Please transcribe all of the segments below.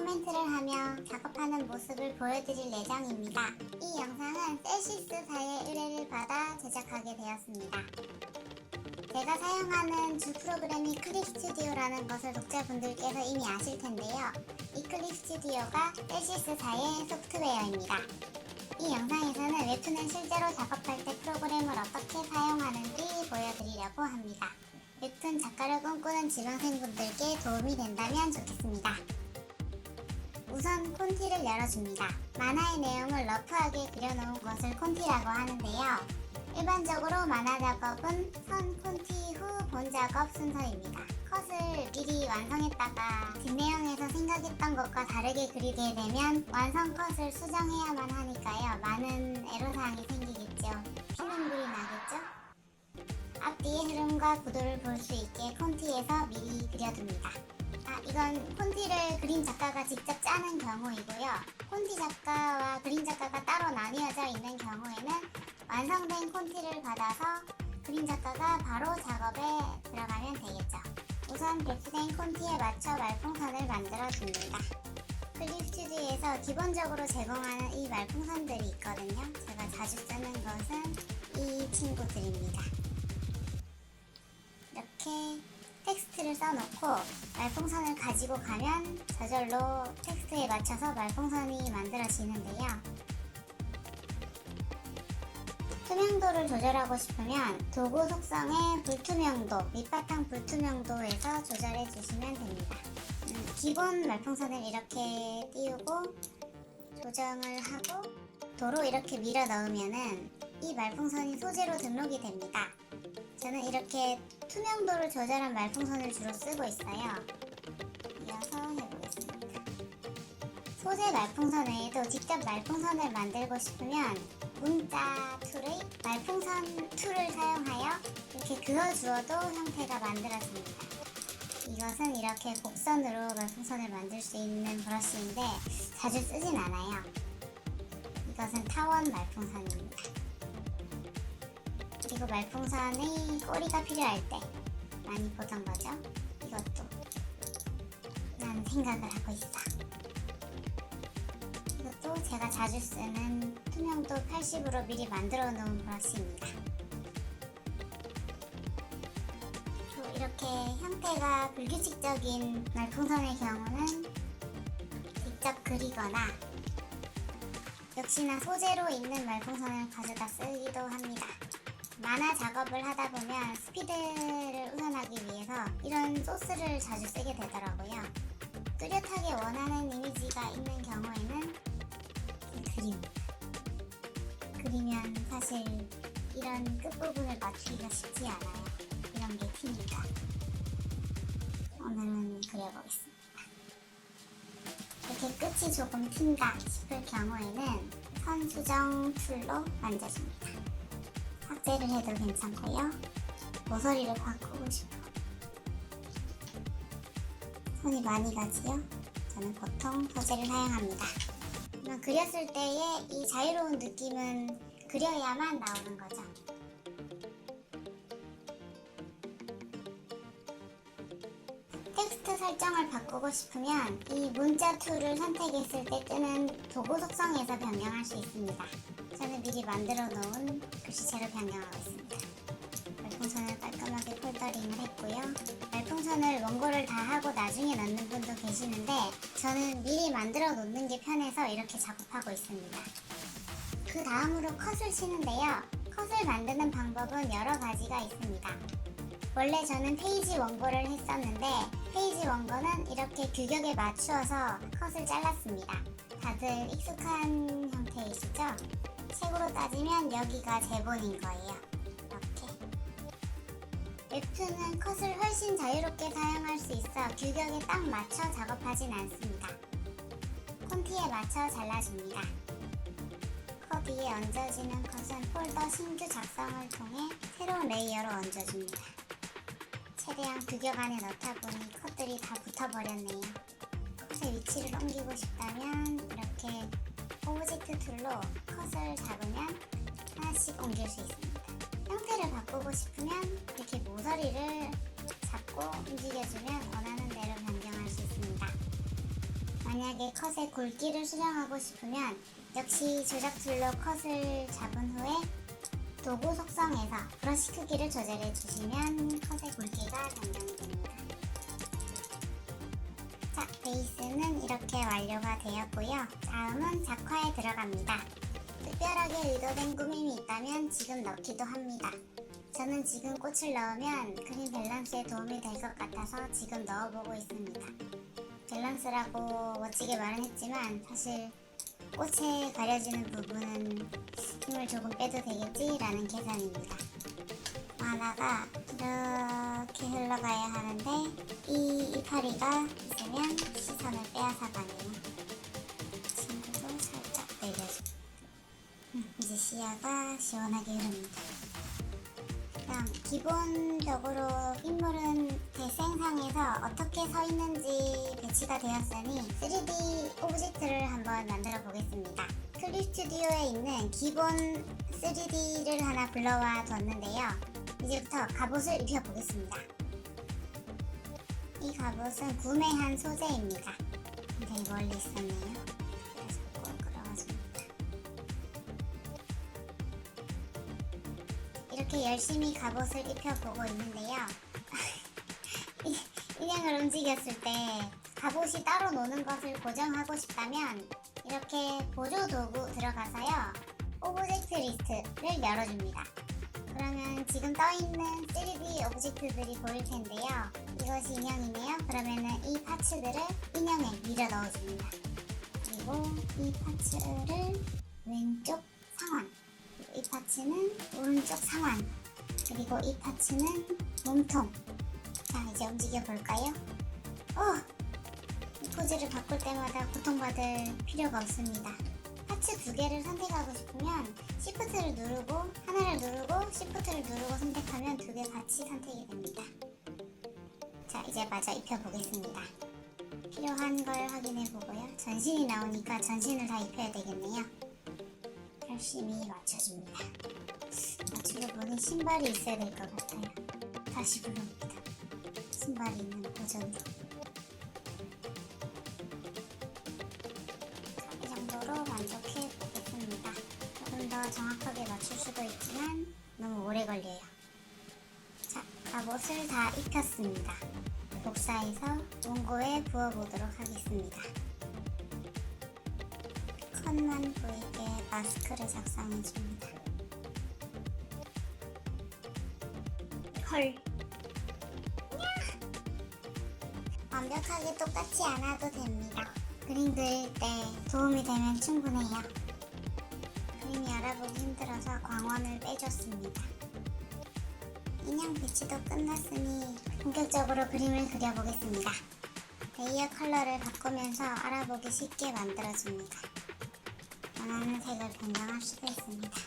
코멘트를 하며 작업하는 모습을 보여드릴 예정입니다. 이 영상은 셀시스사의 의뢰를 받아 제작하게 되었습니다. 제가 사용하는 주 프로그램이 클립 스튜디오라는 것을 독자분들께서 이미 아실 텐데요. 이 클립 스튜디오가 셀시스사의 소프트웨어입니다. 이 영상에서는 웹툰을 실제로 작업할 때 프로그램을 어떻게 사용하는지 보여드리려고 합니다. 웹툰 작가를 꿈꾸는 지망생분들께 도움이 된다면 좋겠습니다. 우선 콘티를 열어줍니다. 만화의 내용을 러프하게 그려놓은 것을 콘티라고 하는데요. 일반적으로 만화 작업은 선 콘티 후 본 작업 순서입니다. 컷을 미리 완성했다가 뒷내용에서 생각했던 것과 다르게 그리게 되면 완성 컷을 수정해야만 하니까요. 많은 애로사항이 생기겠죠. 피눈물이 나겠죠? 앞뒤의 흐름과 구도를 볼 수 있게 콘티에서 미리 그려둡니다. 이건 콘티를 그림 작가가 직접 짜는 경우이고요. 콘티 작가와 그림 작가가 따로 나뉘어져 있는 경우에는 완성된 콘티를 받아서 그림 작가가 바로 작업에 들어가면 되겠죠. 우선 배치된 콘티에 맞춰 말풍선을 만들어 줍니다. 클립 스튜디오에서 기본적으로 제공하는 이 말풍선들이 있거든요. 제가 자주 쓰는 것은 이 친구들입니다. 이렇게 텍스트를 써놓고 말풍선을 가지고 가면 저절로 텍스트에 맞춰서 말풍선이 만들어지는데요. 투명도를 조절하고 싶으면 도구 속성의 불투명도, 밑바탕 불투명도에서 조절해 주시면 됩니다. 기본 말풍선을 이렇게 띄우고 조정을 하고 도로 이렇게 밀어 넣으면은 이 말풍선이 소재로 등록이 됩니다. 저는 이렇게 투명도를 조절한 말풍선을 주로 쓰고 있어요. 이어서 해보겠습니다. 소재 말풍선 외에도 직접 말풍선을 만들고 싶으면 문자 툴의 말풍선 툴을 사용하여 이렇게 그어주어도 형태가 만들어집니다. 이것은 이렇게 곡선으로 말풍선을 만들 수 있는 브러쉬인데 자주 쓰진 않아요. 이것은 타원 말풍선입니다. 그리고 말풍선의 꼬리가 필요할 때 많이 보던 거죠. 이것도 라는 생각을 하고 있어. 이것도 제가 자주 쓰는 투명도 80으로 미리 만들어 놓은 브러쉬입니다. 이렇게 형태가 불규칙적인 말풍선의 경우는 직접 그리거나 역시나 소재로 있는 말풍선을 가져다 쓰기도 합니다. 만화 작업을 하다 보면 스피드를 우선하기 위해서 이런 소스를 자주 쓰게 되더라고요. 뚜렷하게 원하는 이미지가 있는 경우에는 그리면 사실 이런 끝부분을 맞추기가 쉽지 않아요. 이런 게 팁니다. 오늘은 그려보겠습니다. 이렇게 끝이 조금 튄다 싶을 경우에는 선 수정 툴로 만져줍니다. 삭제를 해도 괜찮고요. 모서리를 바꾸고 싶어. 손이 많이 가지요? 저는 보통 소재를 사용합니다. 그렸을 때의 이 자유로운 느낌은 그려야만 나오는 거죠. 텍스트 설정을 바꾸고 싶으면 이 문자 툴을 선택했을 때 뜨는 도구 속성에서 변경할 수 있습니다. 저는 미리 만들어 놓은 글씨체로 변경하고 있습니다. 말풍선을 깔끔하게 폴더링을 했고요. 말풍선을 원고를 다 하고 나중에 넣는 분도 계시는데 저는 미리 만들어 놓는 게 편해서 이렇게 작업하고 있습니다. 그 다음으로 컷을 치는데요. 컷을 만드는 방법은 여러 가지가 있습니다. 원래 저는 페이지 원고를 했었는데 페이지 원고는 이렇게 규격에 맞추어서 컷을 잘랐습니다. 다들 익숙한 형태이시죠? 책으로 따지면 여기가 제본인 거예요. 이렇게. 웹툰은 컷을 훨씬 자유롭게 사용할 수 있어 규격에 딱 맞춰 작업하진 않습니다. 콘티에 맞춰 잘라줍니다. 컷 위에 얹어지는 컷은 폴더 신규 작성을 통해 새로운 레이어로 얹어줍니다. 최대한 규격 안에 넣다 보니 컷들이 다 붙어버렸네요. 컷의 위치를 옮기고 싶다면 이렇게 오브젝트 툴로 컷을 잡으면 하나씩 옮길 수 있습니다. 형태를 바꾸고 싶으면 이렇게 모서리를 잡고 움직여주면 원하는 대로 변경할 수 있습니다. 만약에 컷의 굵기를 수정하고 싶으면 역시 조작 툴로 컷을 잡은 후에 도구 속성에서 브러쉬 크기를 조절해 주시면 컷의 굵기가 변경이 됩니다. 자, 베이스는 이렇게 완료가 되었고요. 다음은 작화에 들어갑니다. 특별하게 의도된 꾸밈이 있다면 지금 넣기도 합니다. 저는 지금 꽃을 넣으면 그림 밸런스에 도움이 될 것 같아서 지금 넣어보고 있습니다. 밸런스라고 멋지게 말은 했지만 사실 꽃에 가려지는 부분은 힘을 조금 빼도 되겠지라는 계산입니다. 만화가 이렇게 흘러가야 하는데 이 이파리가 있으면 시선을 빼앗아가네요. 친구도 살짝 내려줘. 이제 시야가 시원하게 흐릅니다. 그다음 기본적으로 인물은 대생상에서 어떻게 서 있는지 배치가 되었으니 3D 오브젝트를 한번 만들어 보겠습니다. 클립 스튜디오에 있는 기본 3D를 하나 불러와 뒀는데요. 이제부터 갑옷을 입혀 보겠습니다. 이 갑옷은 구매한 소재입니다. 굉장히 멀리 있었네요. 그래서 꼭 끌어와줍니다. 이렇게 열심히 갑옷을 입혀보고 있는데요. 인형을 움직였을 때 갑옷이 따로 노는 것을 고정하고 싶다면 이렇게 보조 도구 들어가서요. 오브젝트 리스트를 열어줍니다. 그러면 지금 떠있는 3D 오브젝트들이 보일 텐데요. 이것이 인형이네요. 그러면은 이 파츠들을 인형에 밀어 넣어줍니다. 그리고 이 파츠를 왼쪽 상완, 이 파츠는 오른쪽 상완, 그리고 이 파츠는 몸통. 자, 이제 움직여 볼까요? 이 포즈를 바꿀 때마다 고통받을 필요가 없습니다. 파츠 두 개를 선택하고 싶으면 Shift를 누르고 하나를 누르고 Shift를 누르고 선택하면 두 개 같이 선택이 됩니다. 자, 이제 마저 입혀보겠습니다. 필요한 걸 확인해 보고요. 전신이 나오니까 전신을 다 입혀야 되겠네요. 열심히 맞춰줍니다. 맞추려 보니 신발이 있어야 될 것 같아요. 다시 불러봅니다. 신발이 있는 버전으로. 이 정도로 만족해 보겠습니다. 조금 더 정확하게 맞출 수도 있지만 너무 오래 걸려요. 자, 갑옷을 다 입혔습니다. 복사해서 원고에 부어보도록 하겠습니다. 컷만 보이게 마스크를 작성해줍니다. 헐. 완벽하게 똑같지 않아도 됩니다. 그림 그릴 때 도움이 되면 충분해요. 그림이 알아보기 힘들어서 광원을 빼줬습니다. 인형 배치도 끝났으니 본격적으로 그림을 그려보겠습니다. 레이어 컬러를 바꾸면서 알아보기 쉽게 만들어줍니다. 원하는 색을 변경할 수도 있습니다.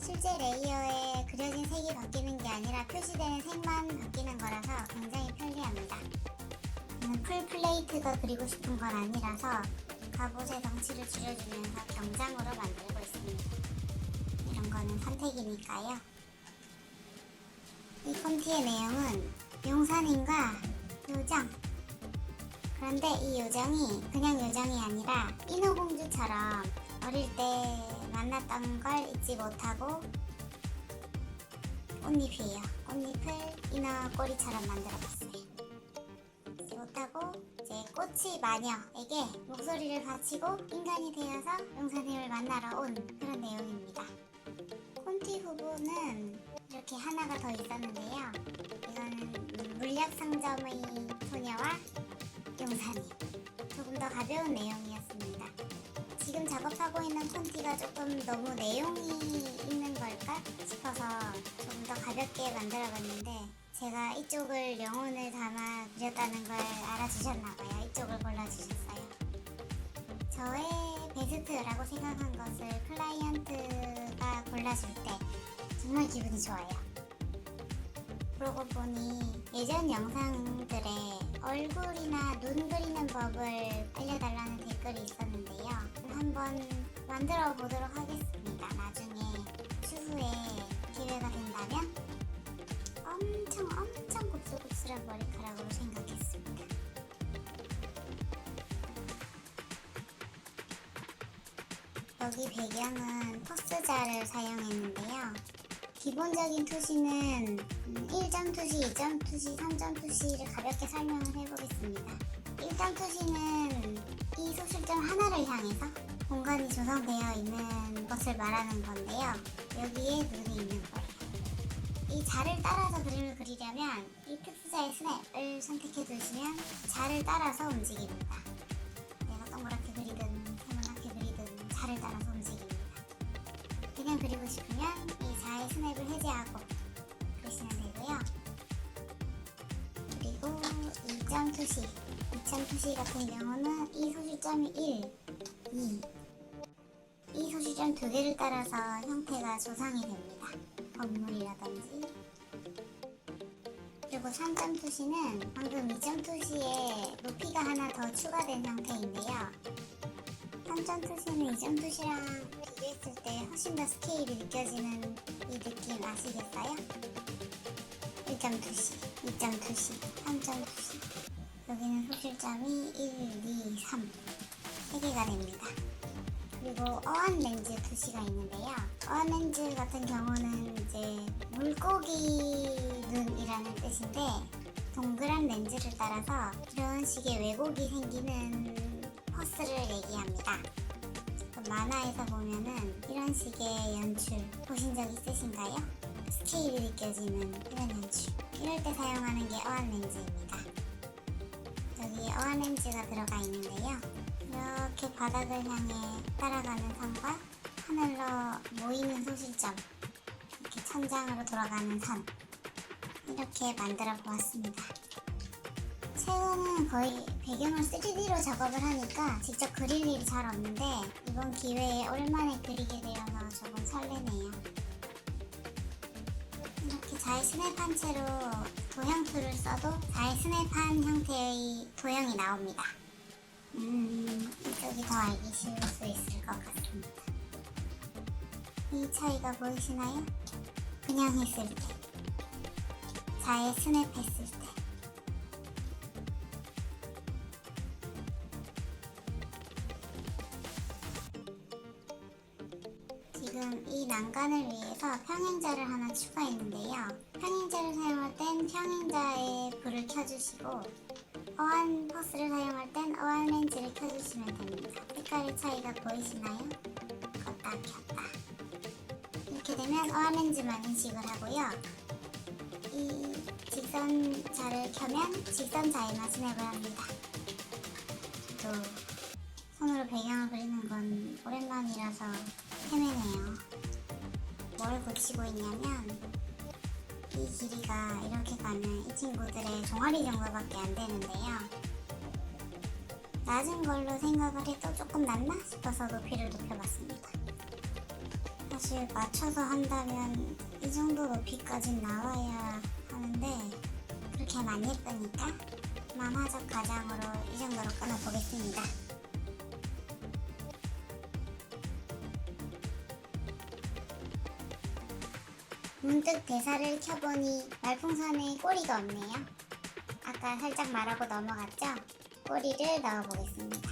실제 레이어에 그려진 색이 바뀌는 게 아니라 표시되는 색만 바뀌는 거라서 굉장히 편리합니다. 저는 풀 플레이트가 그리고 싶은 건 아니라서 갑옷의 덩치를 줄여주면서 경장으로 만들고 있습니다. 이런 거는 선택이니까요. 이 콘티의 내용은 용사님과 요정. 그런데 이 요정이 그냥 요정이 아니라 인어공주처럼 어릴 때 만났던 걸 잊지 못하고 꽃잎이에요. 꽃잎을 인어 꼬리처럼 만들어봤어요. 잊지 못하고 이제 꽃이 마녀에게 목소리를 바치고 인간이 되어서 용사님을 만나러 온 그런 내용입니다. 콘티 후보는 이렇게 하나가 더 있었는데요. 이거는 물약 상점의 소녀와 용사님. 조금 더 가벼운 내용이었습니다. 지금 작업하고 있는 콘티가 조금 너무 내용이 있는 걸까 싶어서 조금 더 가볍게 만들어봤는데 제가 이쪽을 영혼을 담아 그렸다는 걸 알아주셨나봐요. 이쪽을 골라주셨어요. 저의 베스트라고 생각한 것을 클라이언트가 골라줄 때 정말 기분이 좋아요. 그러고 보니 예전 영상들에 얼굴이나 눈 그리는 법을 알려달라는 댓글이 있었는데요. 한번 만들어 보도록 하겠습니다. 나중에 추후에 기회가 된다면 엄청 곱슬곱슬한 머리카락으로 생각했습니다. 여기 배경은 퍼스자를 사용했는데요. 기본적인 투시는 1점 투시, 2점 투시, 3점 투시를 가볍게 설명을 해보겠습니다. 1점 투시는 이 소실점 하나를 향해서 공간이 조성되어 있는 것을 말하는 건데요. 여기에 눈이 있는 거예요. 이 자를 따라서 그림을 그리려면 이 특수자의 스냅을 선택해 두시면 자를 따라서 움직입니다. 내가 동그랗게 그리든 세모나게 그리든 자를 따라서 움직입니다. 그냥 그리고 싶으면 이 자의 스냅을 해제하고 그리시면 되고요. 그리고 2점 투시, 2점 투시 같은 경우는 이 소실점이 1, 2, 이 소실점 두 개를 따라서 형태가 조상이 됩니다. 건물이라든지. 그리고 3점 투시는 방금 2점 투시에 높이가 하나 더 추가된 형태인데요. 3점 투시는 2점 투시랑 비교했을 때 훨씬 더 스케일이 느껴지는 이 느낌 아시겠어요? 1점 투시, 2점 투시, 3점 투시. 여기는 소실점이 1, 2, 3 3개가 됩니다. 그리고 어안 렌즈 투시가 있는데요. 어안 렌즈 같은 경우는 이제 물고기 눈이라는 뜻인데 동그란 렌즈를 따라서 이런 식의 왜곡이 생기는 퍼스를 얘기합니다. 만화에서 보면은 이런 식의 연출 보신 적 있으신가요? 스케일이 느껴지는 이런 연출. 이럴 때 사용하는 게 어안 렌즈입니다. 여기 어안 렌즈가 들어가 있는데요. 이렇게 바닥을 향해 따라가는 선과 하늘로 모이는 소실점, 이렇게 천장으로 돌아가는 선, 이렇게 만들어 보았습니다. 최근은 거의 배경을 3D로 작업을 하니까 직접 그릴 일이 잘 없는데 이번 기회에 오랜만에 그리게 되어서 조금 설레네요. 이렇게 자의 스냅한 채로 도형 툴을 써도 자의 스냅한 형태의 도형이 나옵니다. 이쪽이 더 알기 쉬울 수 있을 것 같습니다. 이 차이가 보이시나요? 그냥 했을 때, 자의 스냅했을 때. 지금 이 난간을 위해서 평행자를 하나 추가했는데요. 평행자를 사용할 땐 평행자에 불을 켜주시고 어안 퍼스를 사용할 땐 어안 렌즈를 켜주시면 됩니다. 색깔의 차이가 보이시나요? 껐다 켰다. 이렇게 되면 어안 렌즈만 인식을 하고요. 이 직선자를 켜면 직선자에만 스냅을 합니다. 또 손으로 배경을 그리는 건 오랜만이라서 헤매네요. 뭘 고치고 있냐면 이 길이가 이렇게 가면 이 친구들의 종아리 정도밖에 안 되는데요. 낮은 걸로 생각을 해도 조금 낮나 싶어서 높이를 높여봤습니다. 사실 맞춰서 한다면 이 정도 높이까진 나와야 하는데 그렇게 하면 안 예쁘니까 만화적 가장으로 이 정도로 끊어보겠습니다. 문득 대사를 켜보니 말풍선에 꼬리가 없네요. 아까 살짝 말하고 넘어갔죠? 꼬리를 넣어보겠습니다.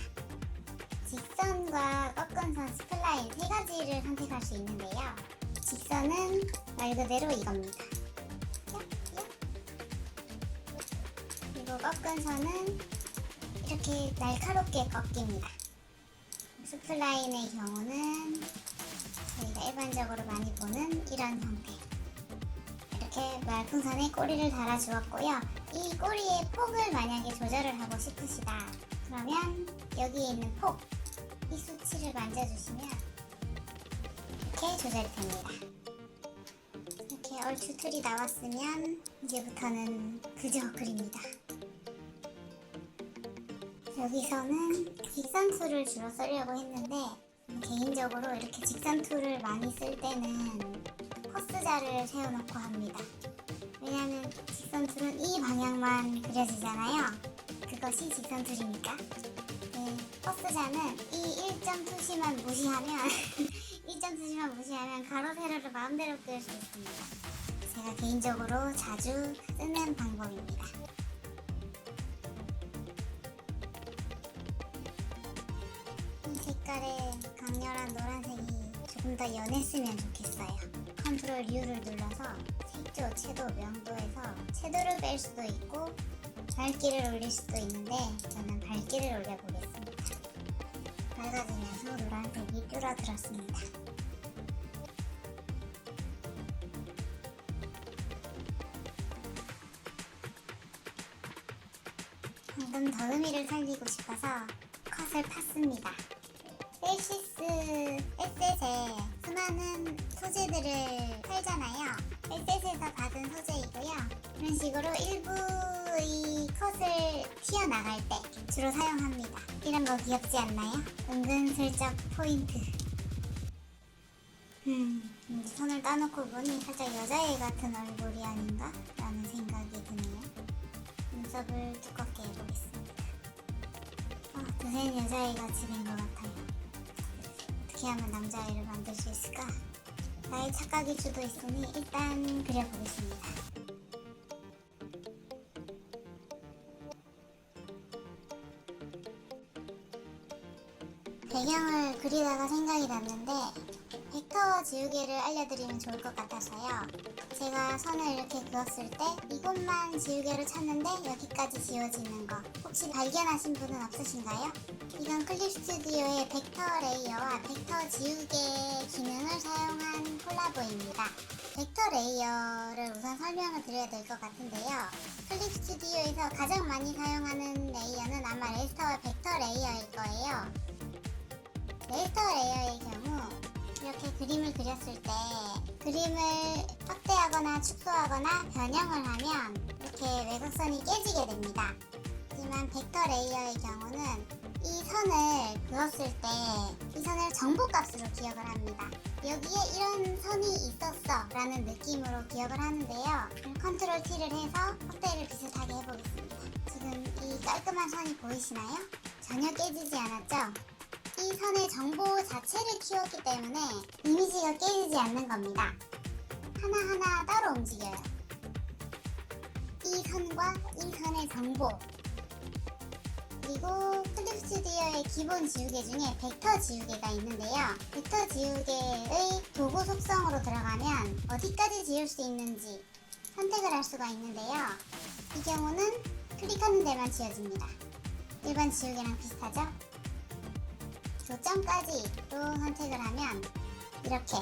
직선과 꺾은 선, 스플라인 세 가지를 선택할 수 있는데요. 직선은 말 그대로 이겁니다. 그리고 꺾은 선은 이렇게 날카롭게 꺾입니다. 스플라인의 경우는 저희가 일반적으로 많이 보는 이런 형태. 이렇게 말풍선에 꼬리를 달아주었고요. 이 꼬리의 폭을 만약에 조절을 하고 싶으시다. 그러면 여기에 있는 폭, 이 수치를 만져주시면 이렇게 조절이 됩니다. 이렇게 얼추 틀이 나왔으면 이제부터는 그저 그립니다. 여기서는 직선 툴을 주로 쓰려고 했는데 개인적으로 이렇게 직선 툴을 많이 쓸 때는 퍼스자를 세워놓고 합니다. 왜냐하면 직선 툴은 이 방향만 그려지잖아요. 그것이 직선 툴이니까. 네, 퍼스자는 이 1점 투시만 무시하면 1점 투시만 무시하면 가로 세로를 마음대로 그릴 수 있습니다. 제가 개인적으로 자주 쓰는 방법입니다. 이 색깔의 강렬한 노란색이 조금 더 연했으면 좋겠어요. 컨트롤 U를 눌러서 색조, 채도, 명도에서 채도를 뺄 수도 있고 밝기를 올릴 수도 있는데 저는 밝기를 올려보겠습니다. 밝아지면서 노란색이 줄어들었습니다. 방금 더 의미를 살리고 싶어서 컷을 팠습니다. 셀시스 에셋에 수많은 소재들을 팔잖아요. 에셋에서 받은 소재이고요. 이런 식으로 일부의 컷을 튀어나갈 때 주로 사용합니다. 이런 거 귀엽지 않나요? 은근슬쩍 포인트. 손을 따놓고 보니 살짝 여자애 같은 얼굴이 아닌가? 라는 생각이 드네요. 눈썹을 두껍게 해보겠습니다. 드센 여자애 같이 된 것 같아요. 어떻게 하면 남자애를 만들 수 있을까? 나의 착각일 수도 있으니 일단 그려보겠습니다. 배경을 그리다가 생각이 났는데 벡터 지우개를 알려드리면 좋을 것 같아서요. 제가 선을 이렇게 그었을 때 이곳만 지우개로 쳤는데 여기까지 지워지는 거 혹시 발견하신 분은 없으신가요? 이건 클립 스튜디오의 벡터 레이어와 벡터 지우개 기능을 사용한 콜라보입니다. 벡터 레이어를 우선 설명을 드려야 될 것 같은데요. 클립 스튜디오에서 가장 많이 사용하는 레이어는 아마 레이스터와 벡터 레이어일 거예요. 레이스터 레이어의 경우 이렇게 그림을 그렸을 때 그림을 확대하거나 축소하거나 변형을 하면 이렇게 외곽선이 깨지게 됩니다. 하지만 벡터 레이어의 경우는 이 선을 그었을 때 이 선을 정보값으로 기억을 합니다. 여기에 이런 선이 있었어 라는 느낌으로 기억을 하는데요. 컨트롤 T를 해서 확대를 비슷하게 해보겠습니다. 지금 이 깔끔한 선이 보이시나요? 전혀 깨지지 않았죠? 이 선의 정보 자체를 키웠기 때문에 이미지가 깨지지 않는 겁니다. 하나하나 따로 움직여요. 이 선과 이 선의 정보, 그리고 클립 스튜디오의 기본 지우개 중에 벡터 지우개가 있는데요. 벡터 지우개의 도구 속성으로 들어가면 어디까지 지울 수 있는지 선택을 할 수가 있는데요. 이 경우는 클릭하는 데만 지워집니다. 일반 지우개랑 비슷하죠? 교점까지로 선택을 하면 이렇게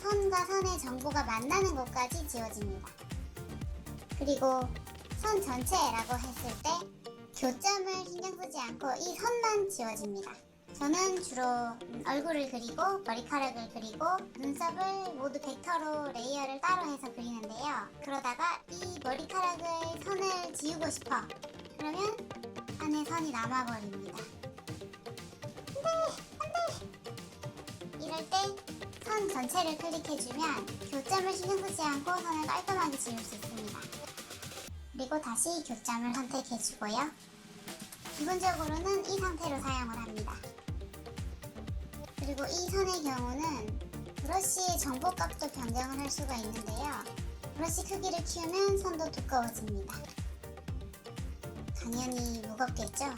선과 선의 정보가 만나는 곳까지 지워집니다. 그리고 선 전체라고 했을 때 교점을 신경 쓰지 않고 이 선만 지워집니다. 저는 주로 얼굴을 그리고 머리카락을 그리고 눈썹을 모두 벡터로 레이어를 따로 해서 그리는데요. 그러다가 이 머리카락의 선을 지우고 싶어. 그러면 안에 선이 남아버립니다. 이럴 때 선 전체를 클릭해주면 교점을 신경 쓰지 않고 선을 깔끔하게 지울 수 있습니다. 그리고 다시 교점을 선택해주고요. 기본적으로는 이 상태로 사용을 합니다. 그리고 이 선의 경우는 브러쉬의 정보값도 변경을 할 수가 있는데요. 브러쉬 크기를 키우면 선도 두꺼워집니다. 당연히 무겁겠죠?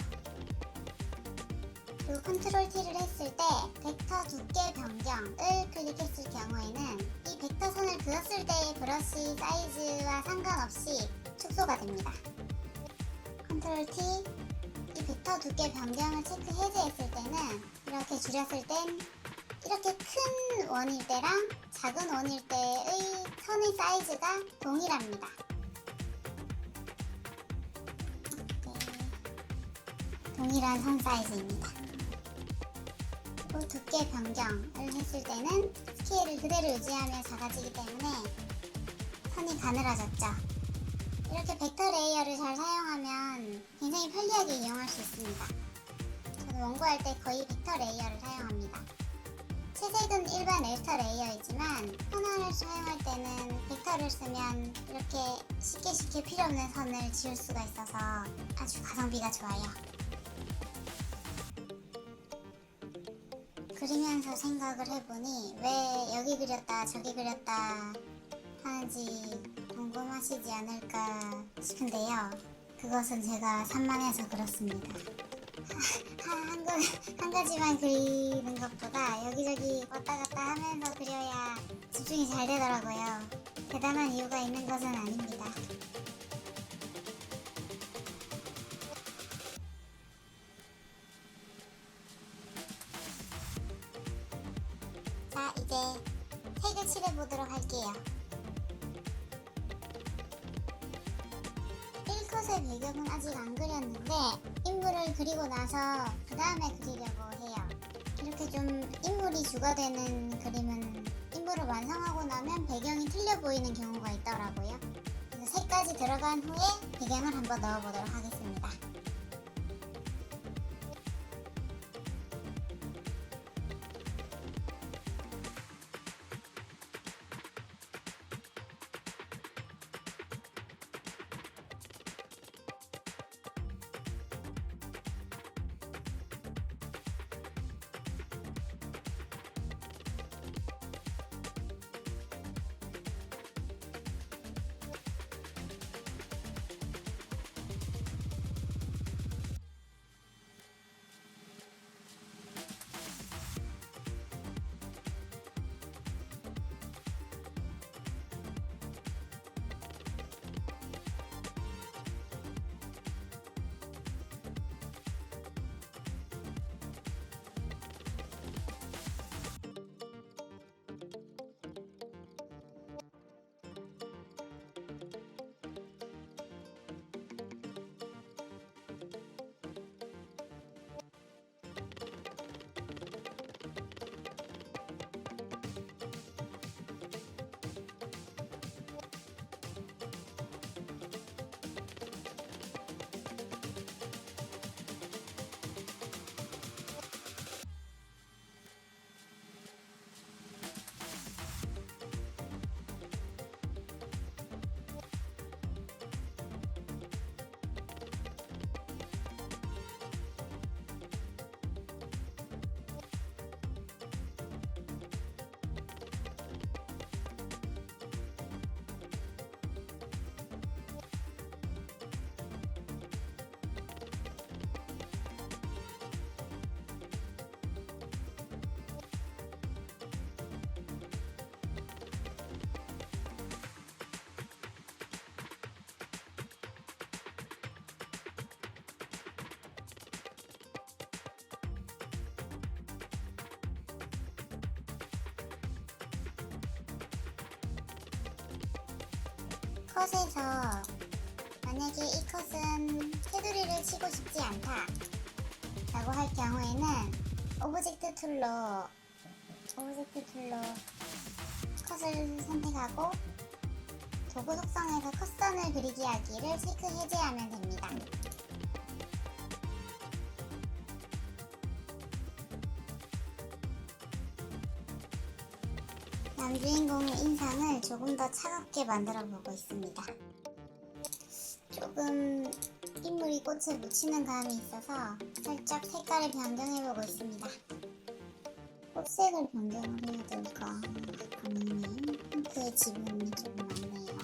그리고 컨트롤 T를 했을 때 벡터 두께 변경을 클릭했을 경우에는 이 벡터 선을 그었을 때의 브러쉬 사이즈와 상관없이 축소가 됩니다. 컨트롤 T, 이 벡터 두께 변경을 체크 해제했을 때는 이렇게 줄였을 땐 이렇게 큰 원일 때랑 작은 원일 때의 선의 사이즈가 동일합니다. 동일한 선 사이즈입니다. 두께 변경을 했을 때는 스케일을 그대로 유지하며 작아지기 때문에 선이 가늘어졌죠. 이렇게 벡터 레이어를 잘 사용하면 굉장히 편리하게 이용할 수 있습니다. 저도 원고할 때 거의 벡터 레이어를 사용합니다. 채색은 일반 레이스터 레이어이지만 하나를 사용할 때는 벡터를 쓰면 이렇게 쉽게 필요 없는 선을 지울 수가 있어서 아주 가성비가 좋아요. 그리면서 생각을 해보니 왜 여기 그렸다 저기 그렸다 하는지 궁금하시지 않을까 싶은데요. 그것은 제가 산만해서 그렇습니다. 한 가지만 그리는 것보다 여기저기 왔다 갔다 하면서 그려야 집중이 잘 되더라고요. 대단한 이유가 있는 것은 아닙니다. 자, 이제 색을 칠해보도록 할게요. 1컷의 배경은 아직 안 그렸는데 인물을 그리고 나서 그 다음에 그리려고 해요. 이렇게 좀 인물이 주가 되는 그림은 인물을 완성하고 나면 배경이 틀려 보이는 경우가 있더라고요. 그래서 색까지 들어간 후에 배경을 한번 넣어보도록 하겠습니다. 컷에서 만약에 이 컷은 테두리를 치고 싶지 않다 라고 할 경우에는 오브젝트 툴로 컷을 선택하고 도구 속성에서 컷선을 그리기 하기를 체크 해제하면 됩니다. 남주인공의 인상을 조금 더 차갑게 만들어 보고 있습니다. 조금 인물이 꽃에 묻히는 감이 있어서 살짝 색깔을 변경해 보고 있습니다. 꽃색을 변경을 해야 될까 고민이 핑크의 지분이 조금 많네요.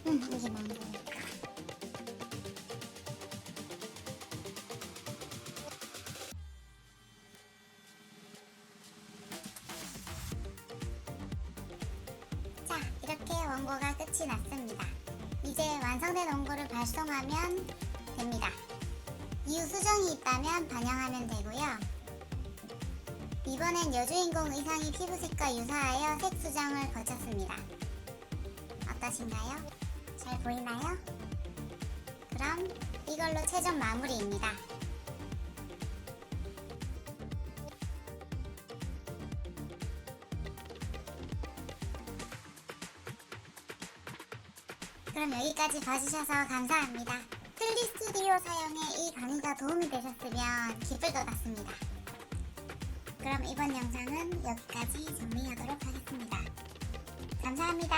이게 나은 것 같아요. 자, 이렇게 원고가 끝이 났습니다. 이제 완성된 원고를 발송하면 됩니다. 이후 수정이 있다면 반영하면 되고요. 이번엔 여주인공 의상이 피부색과 유사하여 색 수정을 거쳤습니다. 어떠신가요? 잘 보이나요? 그럼 이걸로 최종 마무리입니다. 그럼 여기까지 봐주셔서 감사합니다. 틀리 스튜디오 사용에 이 강의가 도움이 되셨으면 기쁠 것 같습니다. 그럼 이번 영상은 여기까지 정리하도록 하겠습니다. 감사합니다.